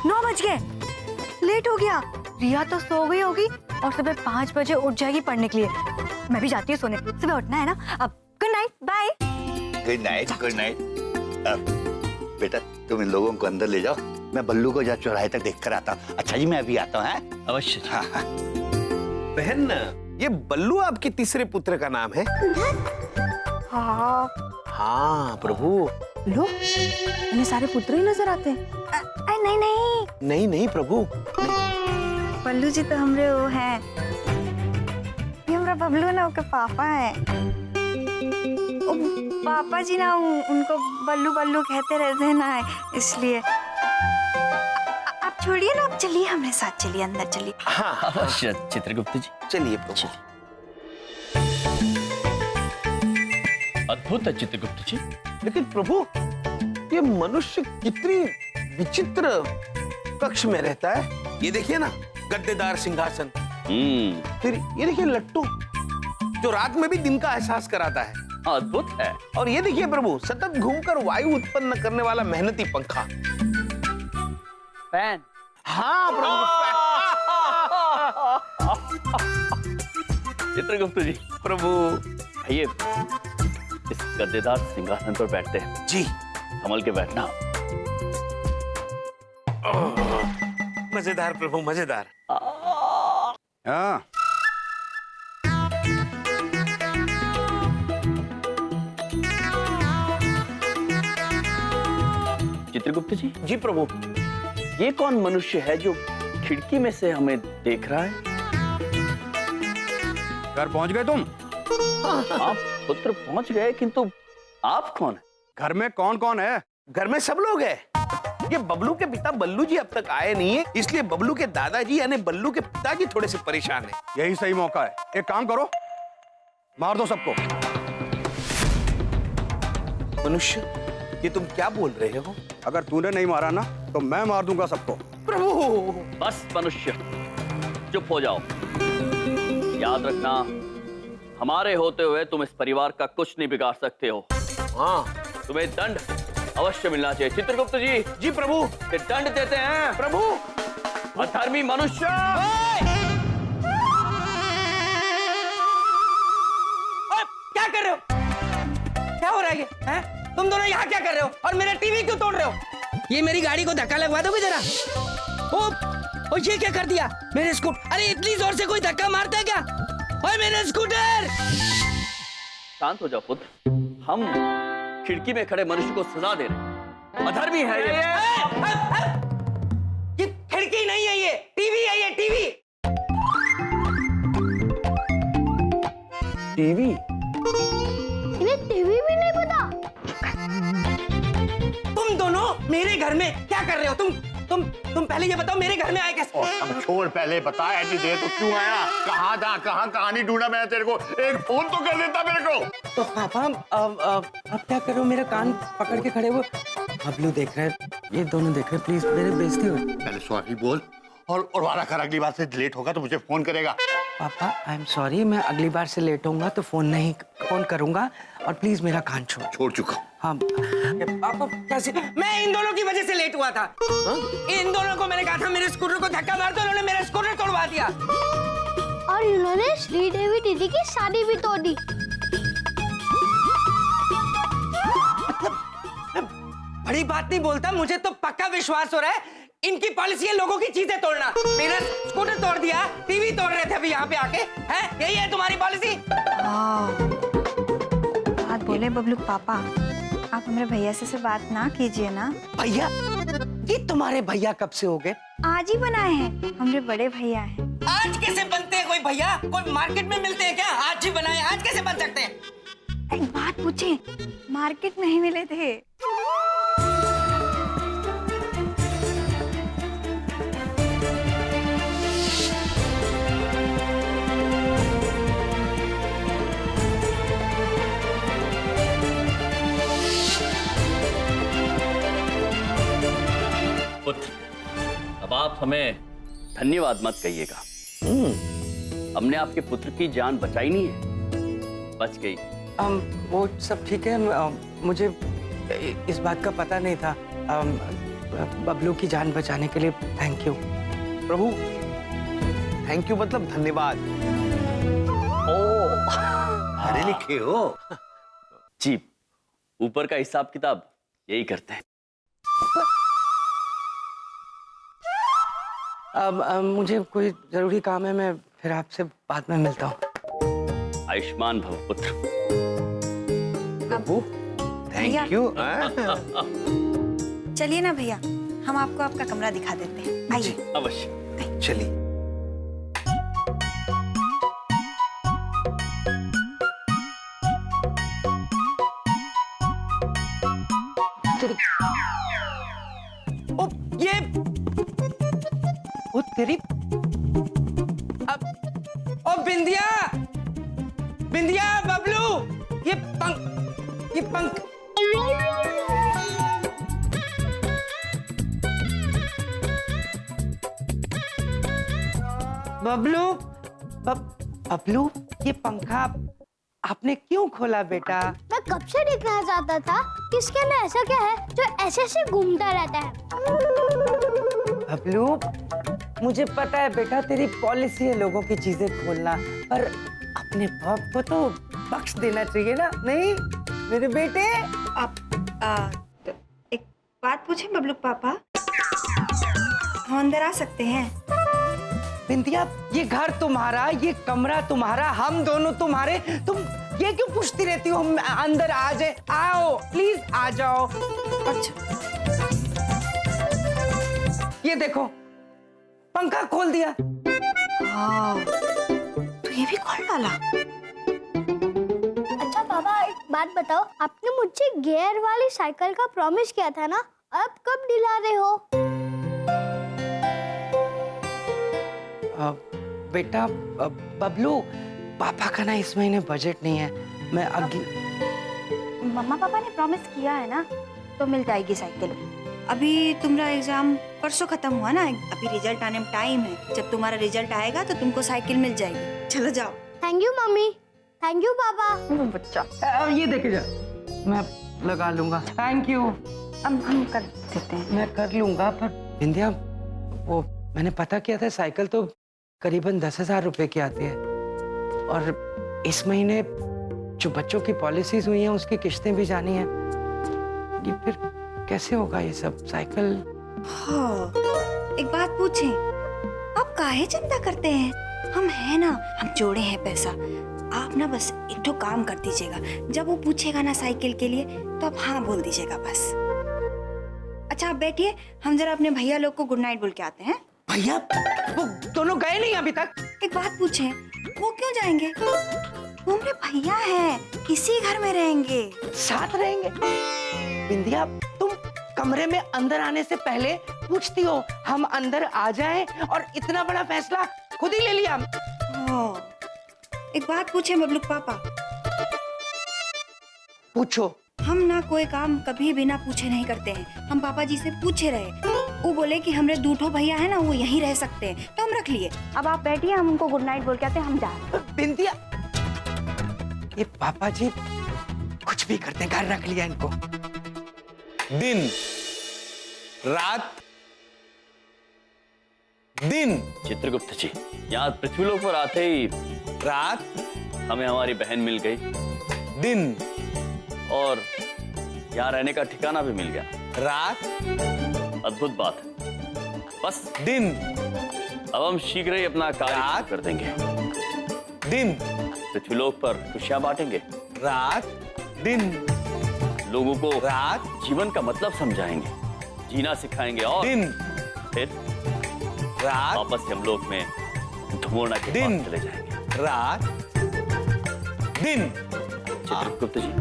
9 बज गए, लेट हो गया। रिया तो सो गई होगी और सुबह 5 बजे उठ जाएगी पढ़ने के लिए। मैं भी जाती हूँ सोने, सुबह उठना है ना। अब good night, bye. Good night, good night. बेटा तुम इन लोगों को अंदर ले जाओ, मैं बल्लू को जा चौराहे तक देख कर आता हूँ। अच्छा जी मैं अभी आता हूँ। अवश्य। हाँ हाँ। बहन, ये बल्लू आपके तीसरे पुत्र का नाम है? हाँ हाँ प्रभु। लो, इन्हें सारे पुत्र ही नजर आते हैं। नहीं नहीं नहीं नहीं प्रभु, बल्लू जी तो हमरे वो हैं, ये हमरा बबलू ना उनके पापा हैं। पापा जी ना उनको बल्लू बल्लू कहते रहते हैं ना, इसलिए। आप छोड़िए ना, आप चलिए हमारे साथ, चलिए अंदर चलिए। हाँ अवश्य चित्रगुप्त जी। चलिए प्रभु। अद्भुत है चित्रगुप्त जी। लेकिन प्रभु, ये मनुष्य कितनी विचित्र कक्ष में रहता है। ये देखिए ना, गद्देदार सिंहासन, फिर ये देखिए लट्टू जो रात में भी दिन का एहसास कराता है। अद्भुत है। और ये देखिए प्रभु, सतत घूमकर वायु उत्पन्न करने वाला मेहनती पंखा। फैन। हाँ प्रभु, चित्रगुप्त जी। प्रभु आइए इस गद्देदार सिंहासन पर बैठते हैं। जी। संभल के बैठना। मजेदार प्रभु, मजेदार। हाँ चित्रगुप्त जी, जी प्रभु। ये कौन मनुष्य है जो खिड़की में से हमें देख रहा है? घर पहुंच गए तुम? आप पुत्र पहुंच गए, किंतु आप कौन है? घर में कौन कौन है? घर में सब लोग हैं। ये बबलू के पिता बल्लू जी अब तक आए नहीं है, इसलिए बबलू के दादाजी यानी बल्लू के पिताजी थोड़े से परेशान हैं। यही सही मौका है, एक काम करो, मार दो सबको। मनुष्य, ये तुम क्या बोल रहे हो? अगर तूने नहीं मारा ना तो मैं मार दूंगा सबको। प्रभु। बस मनुष्य, चुप हो जाओ। याद रखना, हमारे होते हुए तुम इस परिवार का कुछ नहीं बिगाड़ सकते हो। हाँ तुम्हें दंड अवश्य मिलना चाहिए। चित्रगुप्त जी। जी प्रभु। ये दंड देते हैं प्रभु। अधर्मी मनुष्य। क्या कर रहे हो? क्या हो रहा है ये? हैं? तुम दोनों यहाँ क्या कर रहे हो? और मेरा टीवी क्यों तोड़ रहे हो? ये मेरी गाड़ी को धक्का लगवा दोगे जरा? ओ ये क्या कर दिया? मेरे स्कूटर, अरे इतनी जोर से कोई धक्का मारता है क्या? ओए मेरा स्कूटर! शांत हो जाओ पुत्र, हम खिड़की में खड़े मनुष्य को सजा दे रहे हैं। अधर्मी है ये। ये खिड़की नहीं है, ये टीवी है, ये टीवी। टीवी? इन्हें टीवी भी नहीं पता। तुम दोनों मेरे घर में क्या कर रहे हो? तुम पहले ये बताओ, मेरे घर में आए कैसे? अब छोड़, पहले बता, ऐसी देर तो क्यों आया? कहाँ था, कहाँ कहानी ढूंढा मैंने तेरे को? एक फोन तो कर देता मेरे को। तो पापा अब क्या कर रहे हो? मेरा कान पकड़ के खड़े हो। बबलू देख रहे हैं, ये दोनों देख रहे हैं, प्लीज मेरे बेइज्जती हो। पहले सॉरी बोल और वादा कर, अगली बार से लेट होगा तो मुझे फोन करेगा। पापा आई एम सॉरी, मैं अगली बार से लेट होऊंगा तो फोन करूंगा, और प्लीज मेरा कान छोड़ चुका। हाँ पापा, कैसे? मैं इन दोनों की वजह से लेट हुआ था। इन दोनों को मैंने कहा था मेरे स्कूटर को धक्का मार दो, उन्होंने मेरा स्कूटर तोड़वा दिया। और इन्होंने श्रीदेवी दीदी की शादी भी तोड़ दी। बड़ी बात नहीं बोलता, मुझे तो पक्का विश्वास हो रहा है इनकी पॉलिसी है लोगों की चीजें तोड़ना। मेरा स्कूटर तोड़ दिया, टीवी तोड़ रहे थे अभी यहाँ पे आके, हैं? यही है तुम्हारी पॉलिसी? बात बोले बबलू पापा, आप हमारे भैया से बात ना कीजिए ना। भैया? ये तुम्हारे भैया कब से हो गए? आज ही बनाए हैं, हमारे बड़े भैया हैं। आज कैसे बनते हैं कोई भैया? कोई मार्केट में मिलते हैं क्या? आज ही बनाए, आज कैसे बन सकते हैं? एक बात पूछे, मार्केट में ही मिले थे। पुत्र, अब आप हमें धन्यवाद मत कहिएगा। हमने आपके पुत्र की जान बचाई नहीं है, बच गई। वो सब ठीक है, मुझे इस बात का पता नहीं था। बबलू की जान बचाने के लिए thank you. Prabhu thank you मतलब धन्यवाद। पढ़े लिखे हो? जी, ऊपर का हिसाब किताब यही करते हैं। अब मुझे कोई जरूरी काम है, मैं फिर आपसे बाद में मिलता हूँ। आयुष्मान भव पुत्र। प्रभु थैंक यू। चलिए ना भैया, हम आपको आपका कमरा दिखा देते हैं। आइए। अवश्य। चलिए। ओ ये ओ तेरी अब ओ बिंदिया, बिंदिया, बबलू, ये पंख बबलू, बबलू, ये पंखा आपने क्यों खोला बेटा? मैं कब से देखना चाहता था कि इसके अंदर ऐसा क्या है जो ऐसे ऐसे घूमता रहता है। बबलू, मुझे पता है बेटा तेरी पॉलिसी है लोगों की चीजें खोलना, पर अपने बाप को तो बख्श देना चाहिए ना, नहीं मेरे बेटे? तो एक बात पूछे बबलू पापा, हम अंदर आ सकते हैं? बिंदिया, ये घर तुम्हारा, ये कमरा तुम्हारा, हम दोनों तुम्हारे, तुम ये क्यों पूछती रहती हो? हम अंदर आ जाए? आओ प्लीज आ जाओ। अच्छा, ये देखो पंखा खोल दिया। तो ये भी खोल डाला। अच्छा पापा, एक बात बताओ, आपने मुझे गियर वाली साइकिल का प्रॉमिस किया था ना, अब कब दिला रहे हो? बेटा बबलू, पापा का ना इस महीने बजट नहीं है, मैं अगली। मम्मा पापा ने प्रॉमिस किया है ना, तो मिल जाएगी साइकिल। अभी तुम्हारा एग्जाम परसों खत्म हुआ ना, अभी रिजल्ट आने में टाइम है। जब तुम्हारा रिजल्ट आएगा तो तुमको साइकिल मिल जाएगी। चलो जाओ। Thank you mummy, thank you पापा। बच्चा, ये देखे जा, मैं लगा लूंगा। Thank you. हम कर देते हैं। मैं कर लूंगा, पर बिंदिया, वो मैंने पता किया था, साइकिल तो करीबन 10,000 रुपए की आती है, और इस महीने जो बच्चों की पॉलिसीज हुई हैं उसकी किस्तें भी जानी है। ये फिर कैसे होगा ये सब? साइकिल। हाँ, एक बात पूछें, आप काहे चिंता करते हैं? हम हैं ना, हम जोड़े हैं पैसा। आप ना बस एक ठो काम कर दीजिएगा, जब वो पूछेगा ना साइकिल के लिए तो आप हाँ बोल दीजिएगा बस। अच्छा आप बैठिए, हम जरा अपने भैया लोग को गुड नाइट बोल के आते हैं। भैया, वो दोनों गए नहीं अभी तक? एक बात पूछें, वो क्यों जाएंगे? वो मेरे भैया हैं, इसी घर में रहेंगे। साथ रहेंगे? बिंदिया, तुम कमरे में अंदर आने से पहले पूछती हो हम अंदर आ जाएं, और इतना बड़ा फैसला खुद ही ले लिया। एक बात पूछें बबलू पापा। पूछो। हम ना कोई काम कभी बिना पूछे नहीं करते हैं। हम पापा जी से पूछे रहे, वो बोले कि हमरे दूठो भैया है ना, वो यहीं रह सकते हैं, तो हम रख लिए। अब आप बैठिए, हम उनको गुड नाइट बोल के आते हैं, हम जा रहे हैं। बिंदिया, ये पापा जी कुछ भी करते हैं, घर रख लिया इनको। दिन रात दिन। चित्रगुप्त जी, यहाँ पृथ्वीलोक पर आते ही रात, हमें हमारी बहन मिल गई, दिन और यहाँ रहने का ठिकाना भी मिल गया। रात, अद्भुत बात है। बस दिन। अब हम शीघ्र ही अपना कार्य शुरू कर देंगे। दिन पृथ्वीलोक पर खुशियां बांटेंगे, रात, दिन लोगों को रात, जीवन का मतलब समझाएंगे, जीना सिखाएंगे, और दिन फिर रात, वापस से हम लोग में धुमोना के दिन पास चले जाएंगे। रात, दिन। चित्रगुप्त जी,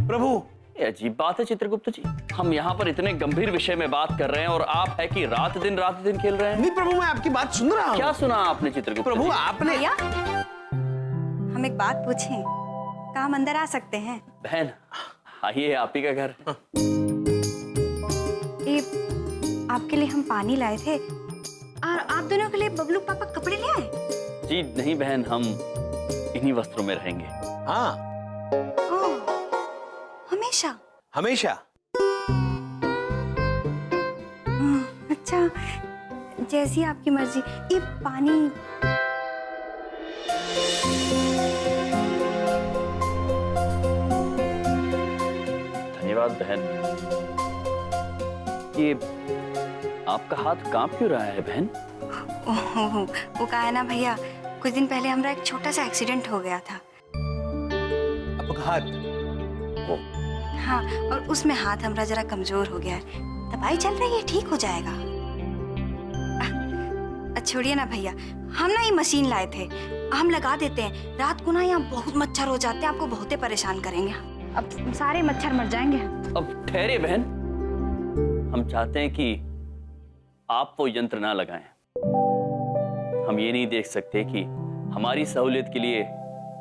प्रभु, ये अजीब बात है चित्रगुप्त जी, हम यहाँ पर इतने गंभीर विषय में बात कर रहे हैं और आप है कि रात दिन खेल रहे हैं। नहीं प्रभु, मैं आपकी बात सुन रहा हूँ। क्या सुना आपने चित्रगुप्त प्रभु जी? आपने। भैया, हम एक बात पूछें, काम अंदर आ सकते हैं? बहन आइए, आप ही का घर। ये आपके लिए हम पानी लाए थे, और आप दोनों के लिए बबलू पापा कपड़े ले आए। जी नहीं बहन, हम इन्हीं वस्त्रों में रहेंगे। हाँ, हमेशा? हमेशा। अच्छा, जैसी आपकी मर्जी। ये पानी। धन्यवाद बहन। ये आपका हाथ कांप क्यों रहा है बहन? वो कहा है ना भैया, कुछ दिन पहले हमारा एक छोटा सा एक्सीडेंट हो गया था। अपघात? हाँ, और उसमें हाथ हमारा जरा कमजोर हो गया है। दवाई चल रही है, ठीक हो जाएगा। छोड़िए ना भैया, हम ना ये मशीन लाए थे, हम लगा देते हैं। रात को ना यहाँ बहुत मच्छर हो जाते हैं, आपको बहुत ही परेशान करेंगे। अब सारे मच्छर मर जाएंगे। अब ठहरे बहन, हम चाहते हैं कि आप वो यंत्र ना लगाएं। हम ये नहीं देख सकते कि हमारी सहूलियत के लिए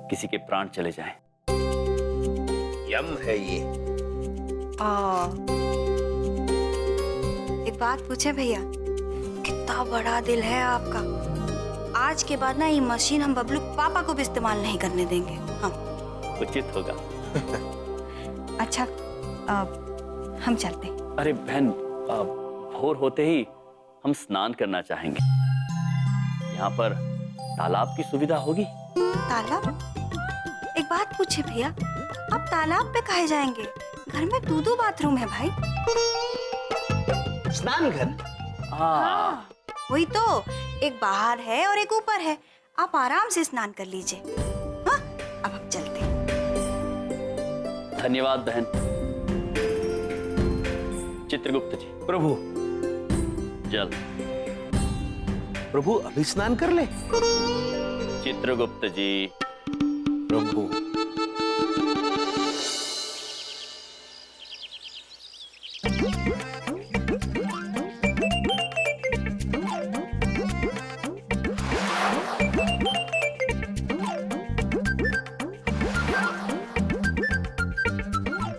किसी के प्राण चले जाएं। यम है ये। एक बात पूछे भैया, कितना बड़ा दिल है आपका। आज के बाद ना ये मशीन हम बबलू पापा को भी इस्तेमाल नहीं करने देंगे। हाँ, उचित होगा। अच्छा, हम चलते हैं। अरे बहन, भोर होते ही हम स्नान करना चाहेंगे। यहाँ पर तालाब की सुविधा होगी? तालाब? एक बात पूछे भैया, आप तालाब पे काहे जाएंगे? घर में 2-2 बाथरूम है भाई। स्नान घर? हाँ, वही तो, एक बाहर है और एक ऊपर है। आप आराम से स्नान कर लीजिए। हाँ, अब हम चलते हैं। धन्यवाद बहन। चित्रगुप्त जी। प्रभु। जल। प्रभु अभी स्नान कर ले। चित्रगुप्त जी। प्रभु।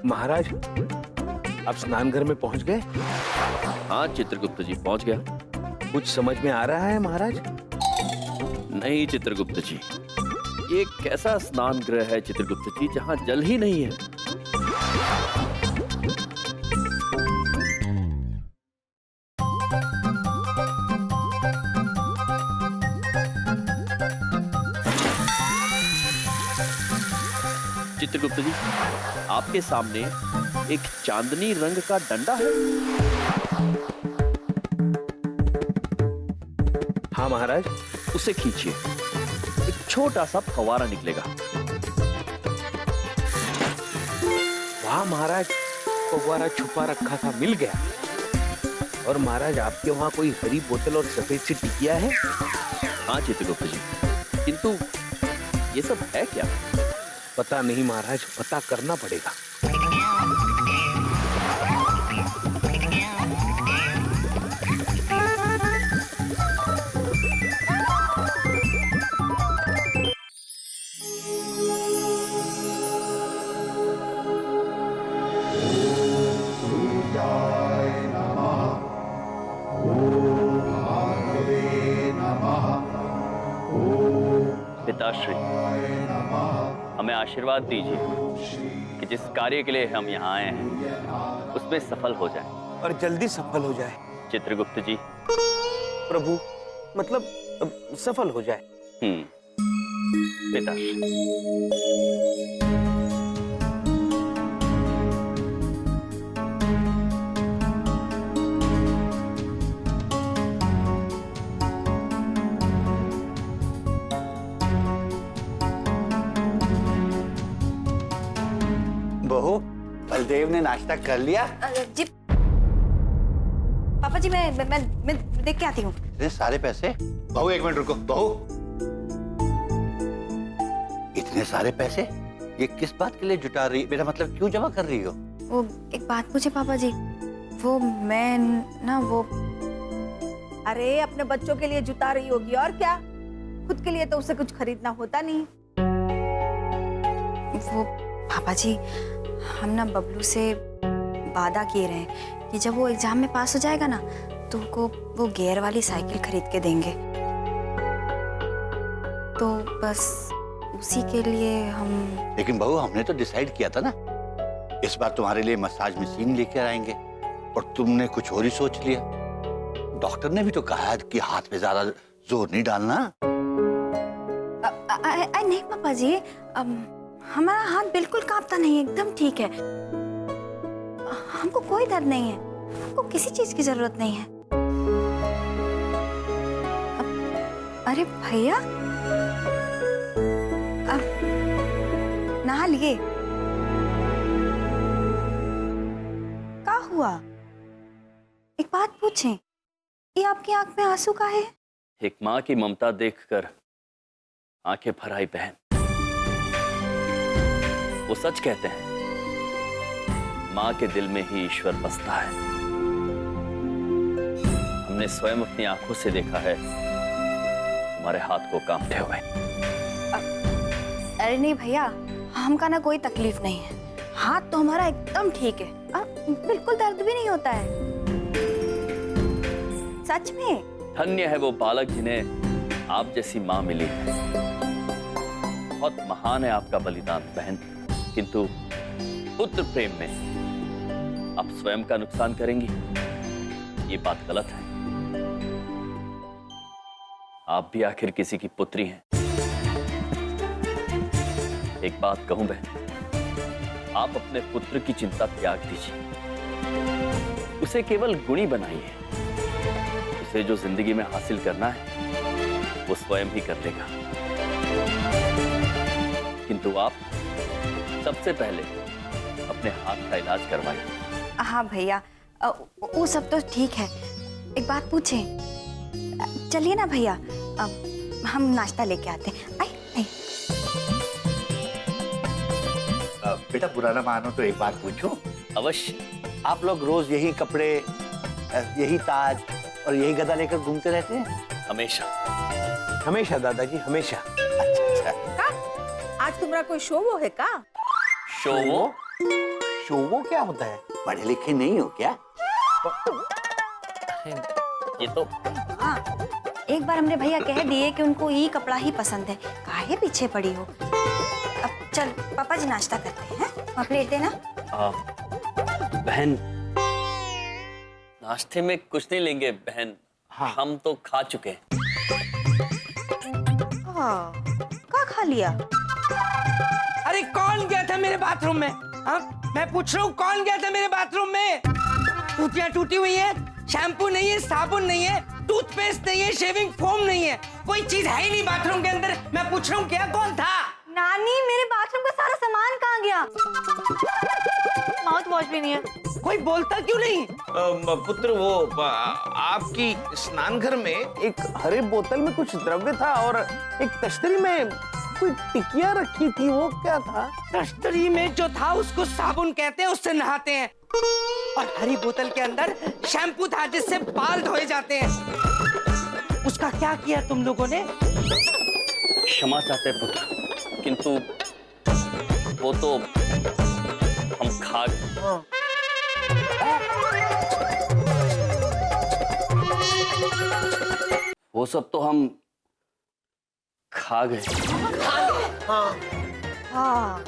महाराज, आप स्नान घर में पहुंच गए? हाँ चित्रगुप्त जी, पहुंच गया। कुछ समझ में आ रहा है महाराज? नहीं चित्रगुप्त जी, ये कैसा स्नान गृह है चित्रगुप्त जी जहां जल ही नहीं है। चित्रगुप्त जी, आपके सामने एक चांदनी रंग का डंडा है। हाँ महाराज। उसे खींचिए, एक छोटा सा फव्वारा निकलेगा। वाह महाराज, फव्वारा छुपा रखा था, मिल गया। और महाराज, आपके वहाँ कोई हरी बोतल और सफेद सी टिकिया है? हाँ चित्रगुप्त जी, किंतु ये सब है क्या? पता नहीं महाराज, पता करना पड़ेगा। पिताश्री, हमें आशीर्वाद दीजिए कि जिस कार्य के लिए हम यहाँ आए हैं उसमें सफल हो जाए। और जल्दी सफल हो जाए। चित्रगुप्त जी। प्रभु, मतलब सफल हो जाए। पिताश्री। बहू, बलदेव ने नाश्ता कर लिया? जी पापा जी, मैं देख के आती हूँ। इतने सारे पैसे? बहू एक मिनट रुको। बहू, इतने सारे पैसे ये किस बात के लिए जुटा रही? मेरा मतलब क्यों जमा कर रही हो? वो एक बात पूछे पापा जी, वो मैं ना वो अरे अपने बच्चों के लिए जुटा रही होगी, और क्या? खुद के लिए तो उसे कुछ खरीदना होता नहीं। वो पापा जी, हम ना बबलू से वादा किए रहे कि जब वो एग्जाम में पास हो जाएगा ना तो वो गियर वाली साइकिल खरीद के देंगे। तो बस उसी के लिए हम। लेकिन बहू, हमने तो डिसाइड किया था ना, इस बार तुम्हारे लिए मसाज मशीन लेकर आएंगे, और तुमने कुछ और ही सोच लिया। डॉक्टर ने भी तो कहा है कि हाथ पे ज्यादा जोर नहीं डालना। नहीं पापा जी, हमारा हाथ बिल्कुल कांपता नहीं है, एकदम ठीक है। हमको कोई दर्द नहीं है, हमको किसी चीज की जरूरत नहीं है। अरे भैया, नहा लिए? क्या हुआ? एक बात पूछें, ये आपकी आंख में आंसू का है? एक माँ की ममता देखकर आंखें भर आई बहन। वो सच कहते हैं, माँ के दिल में ही ईश्वर बसता है। हमने स्वयं अपनी आंखों से देखा है हमारे हाथ को कांपते हुए। अरे नहीं भैया, हमका ना कोई तकलीफ नहीं है, हाथ तो हमारा एकदम ठीक है, बिल्कुल दर्द भी नहीं होता है। सच में। धन्य है वो बालक जिन्हें आप जैसी माँ मिली है। बहुत महान है आपका बलिदान बहन, किंतु पुत्र प्रेम में आप स्वयं का नुकसान करेंगी, ये बात गलत है। आप भी आखिर किसी की पुत्री हैं। एक बात कहूं बहन, आप अपने पुत्र की चिंता त्याग दीजिए, उसे केवल गुणी बनाइए। उसे जो जिंदगी में हासिल करना है वो स्वयं ही कर लेगा, किंतु आप सबसे पहले अपने हाथ का इलाज करवाइए। हाँ भैया, वो सब तो ठीक है। एक बात पूछें? चलिए ना भैया, हम नाश्ता लेके आते हैं। आई आई। बेटा पुराना मानो तो एक बात पूछूं? अवश्य। आप लोग रोज यही कपड़े, यही ताज और यही गदा लेकर घूमते रहते हैं? हमेशा हमेशा दादाजी, हमेशा। का? आज तुम्हारा कोई शो वो है का? शो वो? शो वो क्या होता है? पढ़े लिखे नहीं हो क्या? ये तो हाँ, एक बार हमने भैया कह दिए कि उनको ये कपड़ा ही पसंद है, काहे पीछे पड़ी हो। अब चल पापा जी नाश्ता करते हैं, वहाँ प्लेट देना। बहन, नाश्ते में कुछ नहीं लेंगे बहन। हाँ। हम तो खा चुके हैं। हाँ, क्या खा लिया? अरे कौन गया था मेरे बाथरूम में? हाँ, मैं पूछ रहा हूँ, कौन गया था मेरे बाथरूम में? टूटियां टूटी हुई है, शैम्पू नहीं है, साबुन नहीं है, टूथपेस्ट नहीं है, शेविंग फोम नहीं है, कोई चीज है ही नहीं बाथरूम के अंदर। मैं पूछ रहा हूँ क्या कौन था? नानी, मेरे बाथरूम का सारा सामान कहाँ गया? माउथ वॉश भी नहीं है। कोई बोलता क्यों नहीं? पुत्र, वो आपकी स्नान घर में एक हरे बोतल में कुछ द्रव्य था और एक तश्तरी में कोई टिकिया रखी थी, वो क्या था? तश्तरी में जो था उसको साबुन कहते हैं, उससे नहाते हैं। और हरी बोतल के अंदर शैम्पू था जिससे बाल धोए जाते हैं। उसका क्या किया तुम लोगों ने? क्षमा चाहते हैं पुत्र, किंतु वो तो हम खा गए। वो सब तो हम खा गए। हाँ,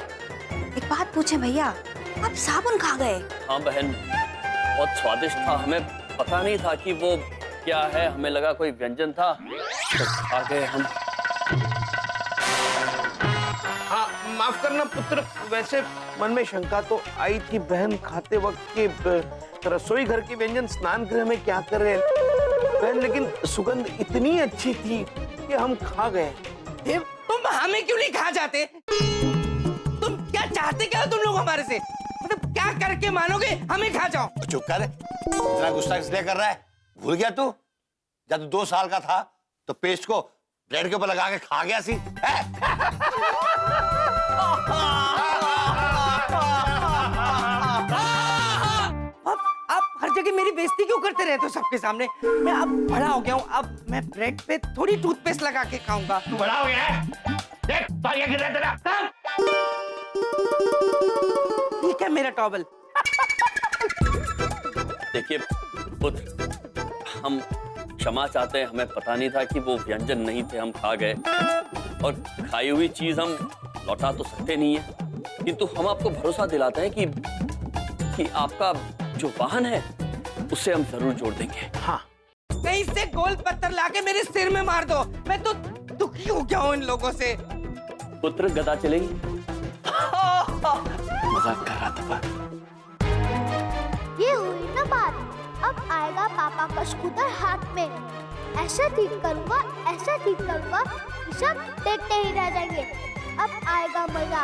एक बात पूछे भैया, आप साबुन खा गए? हाँ बहन, बहुत स्वादिष्ट था, हमें पता नहीं था कि वो क्या है, हमें लगा कोई व्यंजन था, तो खा गए हम। हाँ, माफ करना पुत्र, वैसे मन में शंका तो आई थी बहन खाते वक्त कि रसोई घर के व्यंजन स्नान गृह में क्या कर रहे हैं बहन, लेकिन सुगंध इतनी अच्छी थी कि हम खा गए। तुम हमें क्यों नहीं खा जाते? तुम क्या चाहते क्या हो तुम लोग हमारे से? मतलब क्या करके मानोगे हमें खा जाओ? चुप कर, इतना गुस्सा इसलिए कर रहा है? भूल गया तू? जब 2 साल का था तो पेस्ट को ब्रेड के ऊपर लगा के खा गया सी। आप हर जगह मेरी बेइज्जती क्यों करते रहते हो सबके सामने? मैं अब बड़ा हो गया हूँ, अब मैं ब्रेड पे थोड़ी टूथपेस्ट लगा के खाऊंगा। तू बड़ा हो गया है? देख तालियां गिर रहा है तेरा। ठीक है मेरा टॉवल। देखिए पुत्र, हम क्षमा चाहते हैं, हमें पता नहीं था कि वो व्यंजन नहीं थे, हम खा गए। और खाई हुई चीज हम लौटा तो सकते नहीं है, किंतु हम आपको भरोसा दिलाते हैं कि आपका जो वाहन है उससे हम जरूर जोड़ देंगे। हाँ, कहीं कहीं से गोल पत्थर लाके मेरे सिर में मार दो, मैं तो दुखी हो गया हूँ इन लोगों से। पुत्र गदा चलेगी। मजाक कर रहा था। ये हुई ना बात। अब आएगा पापा का स्कूटर हाथ में। ऐसा ठीक करूंगा, ऐसा ठीक करूंगा कि सब देखते ही रह जाएंगे। अब आएगा मजा।